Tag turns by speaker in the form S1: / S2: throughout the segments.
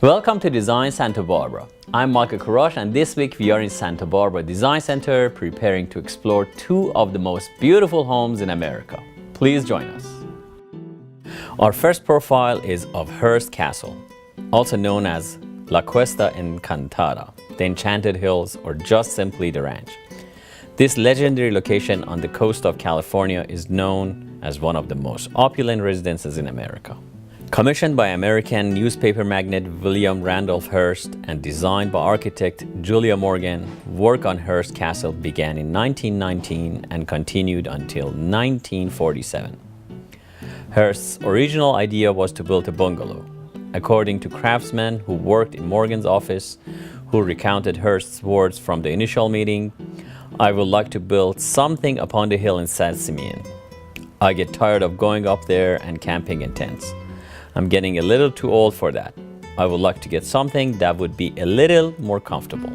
S1: Welcome to Design Santa Barbara. I'm Michael Karash, and this week we are in Santa Barbara Design Center preparing to explore two of the most beautiful homes in America. Please join us. Our first profile is of Hearst Castle, also known as La Cuesta Encantada, the Enchanted Hills, or just simply the Ranch. This legendary location on the coast of California is known as one of the most opulent residences in America. Commissioned by American newspaper magnate William Randolph Hearst and designed by architect Julia Morgan, work on Hearst Castle began in 1919 and continued until 1947. Hearst's original idea was to build a bungalow. According to craftsmen who worked in Morgan's office, who recounted Hearst's words from the initial meeting, "I would like to build something upon the hill in San Simeon. I get tired of going up there and camping in tents. I'm getting a little too old for that. I would like to get something that would be a little more comfortable."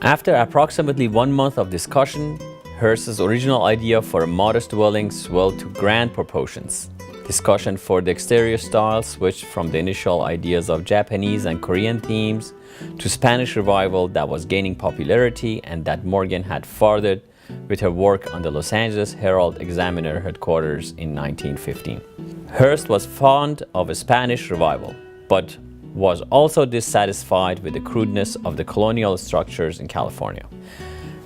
S1: After approximately 1 month of discussion, Hearst's original idea for a modest dwelling swelled to grand proportions. Discussion for the exterior style switched from the initial ideas of Japanese and Korean themes to Spanish revival that was gaining popularity and that Morgan had furthered with her work on the Los Angeles Herald-Examiner headquarters in 1915. Hearst was fond of a Spanish revival, but was also dissatisfied with the crudeness of the colonial structures in California.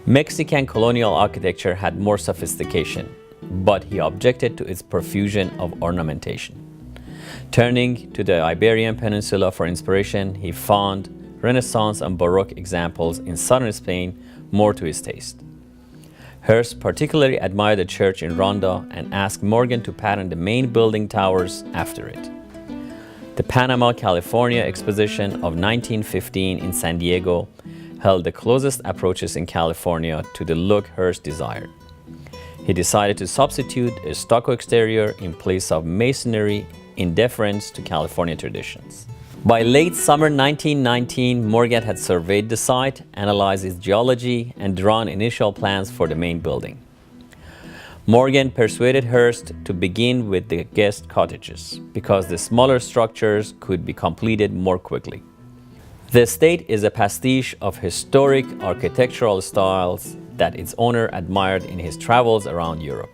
S1: Mexican colonial architecture had more sophistication, but he objected to its profusion of ornamentation. Turning to the Iberian Peninsula for inspiration, he found Renaissance and Baroque examples in southern Spain more to his taste. Hearst particularly admired the church in Ronda and asked Morgan to pattern the main building towers after it. The Panama, California exposition of 1915 in San Diego held the closest approaches in California to the look Hearst desired. He decided to substitute a stucco exterior in place of masonry in deference to California traditions. By late summer 1919, Morgan had surveyed the site, analyzed its geology, and drawn initial plans for the main building. Morgan persuaded Hearst to begin with the guest cottages because the smaller structures could be completed more quickly. The estate is a pastiche of historic architectural styles that its owner admired in his travels around Europe.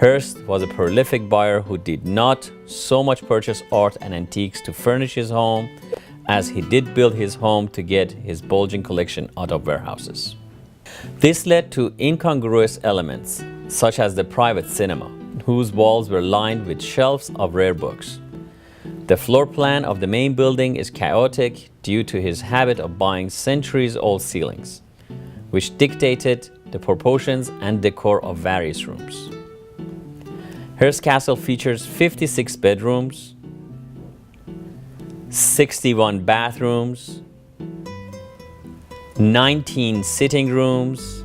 S1: Hearst was a prolific buyer who did not so much purchase art and antiques to furnish his home as he did build his home to get his bulging collection out of warehouses. This led to incongruous elements, such as the private cinema, whose walls were lined with shelves of rare books. The floor plan of the main building is chaotic due to his habit of buying centuries-old ceilings, which dictated the proportions and decor of various rooms. Hearst Castle features 56 bedrooms, 61 bathrooms, 19 sitting rooms,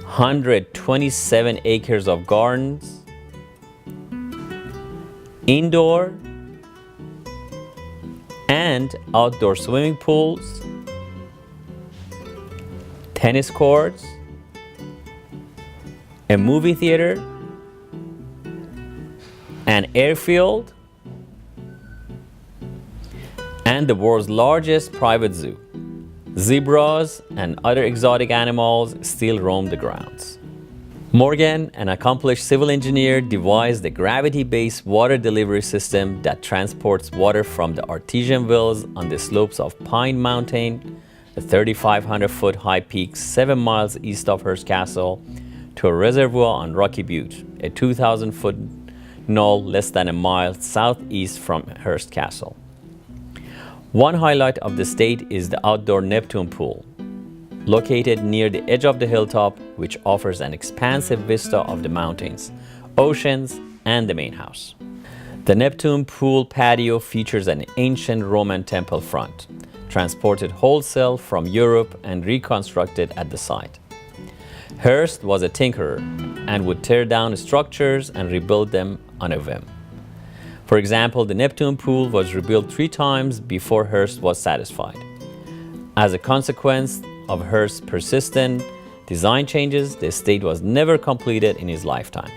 S1: 127 acres of gardens, indoor and outdoor swimming pools, tennis courts, a movie theater, an airfield, and the world's largest private zoo. Zebras and other exotic animals still roam the grounds. Morgan, an accomplished civil engineer, devised a gravity-based water delivery system that transports water from the artesian wells on the slopes of Pine Mountain, a 3,500-foot high peak 7 miles east of Hearst Castle, to a reservoir on Rocky Butte, a 2,000-foot knoll less than a mile southeast from Hearst Castle. One highlight of the estate is the outdoor Neptune pool, located near the edge of the hilltop, which offers an expansive vista of the mountains, oceans, and the main house. The Neptune pool patio features an ancient Roman temple front, transported wholesale from Europe and reconstructed at the site. Hearst was a tinkerer and would tear down structures and rebuild them on a whim. For example, the Neptune pool was rebuilt 3 times before Hearst was satisfied. As a consequence of Hearst's persistent design changes, the estate was never completed in his lifetime.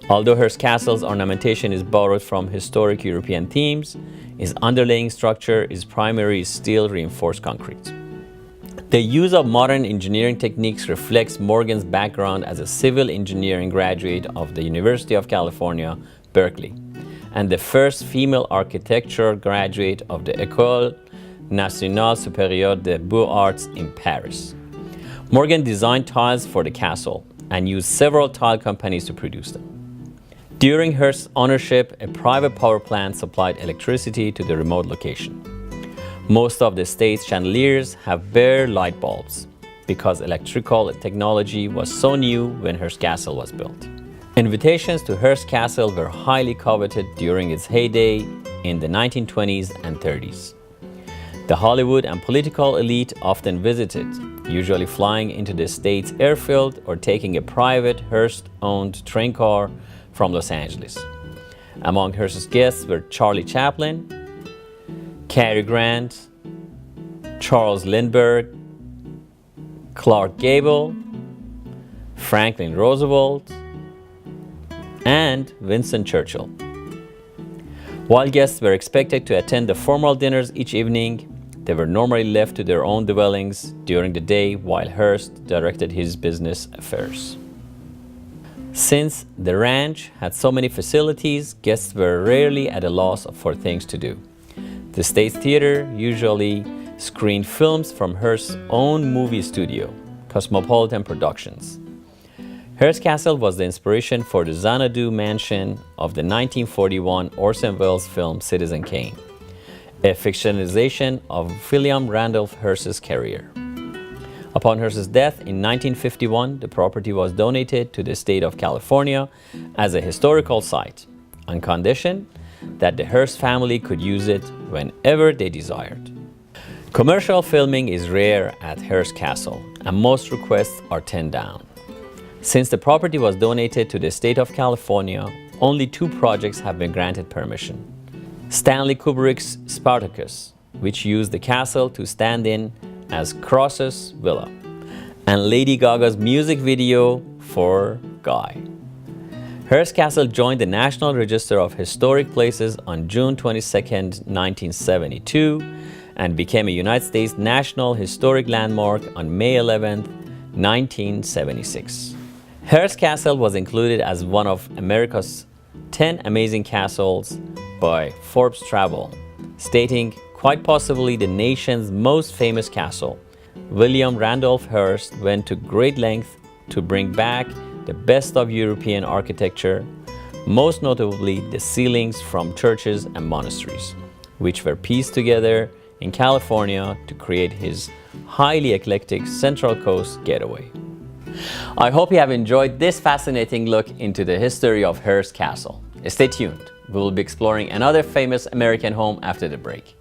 S1: Although Hearst Castle's ornamentation is borrowed from historic European themes, its underlying structure is primarily steel reinforced concrete. The use of modern engineering techniques reflects Morgan's background as a civil engineering graduate of the University of California, Berkeley, and the first female architecture graduate of the École Nationale Supérieure des Beaux-Arts in Paris. Morgan designed tiles for the castle and used several tile companies to produce them. During Hearst's ownership, a private power plant supplied electricity to the remote location. Most of the estate's chandeliers have bare light bulbs because electrical technology was so new when Hearst Castle was built. Invitations to Hearst Castle were highly coveted during its heyday in the 1920s and 30s. The Hollywood and political elite often visited, usually flying into the estate's airfield or taking a private Hearst-owned train car from Los Angeles. Among Hearst's guests were Charlie Chaplin, Cary Grant, Charles Lindbergh, Clark Gable, Franklin Roosevelt, and Winston Churchill. While guests were expected to attend the formal dinners each evening, they were normally left to their own dwellings during the day while Hearst directed his business affairs. Since the ranch had so many facilities, guests were rarely at a loss for things to do. The State's Theater usually screened films from Hearst's own movie studio, Cosmopolitan Productions. Hearst Castle was the inspiration for the Xanadu mansion of the 1941 Orson Welles film Citizen Kane, a fictionalization of William Randolph Hearst's career. Upon Hearst's death in 1951, the property was donated to the state of California as a historical site, on condition that the Hearst family could use it whenever they desired. Commercial filming is rare at Hearst Castle, and most requests are turned down. Since the property was donated to the state of California, only 2 projects have been granted permission. Stanley Kubrick's Spartacus, which used the castle to stand in as Cross's Villa, and Lady Gaga's music video for Guy. Hearst Castle joined the National Register of Historic Places on June 22, 1972, and became a United States National Historic Landmark on May 11, 1976. Hearst Castle was included as one of America's 10 Amazing Castles by Forbes Travel, stating, quite possibly the nation's most famous castle. William Randolph Hearst went to great length to bring back the best of European architecture, most notably the ceilings from churches and monasteries, which were pieced together in California to create his highly eclectic Central Coast getaway. I hope you have enjoyed this fascinating look into the history of Hearst Castle. Stay tuned. We will be exploring another famous American home after the break.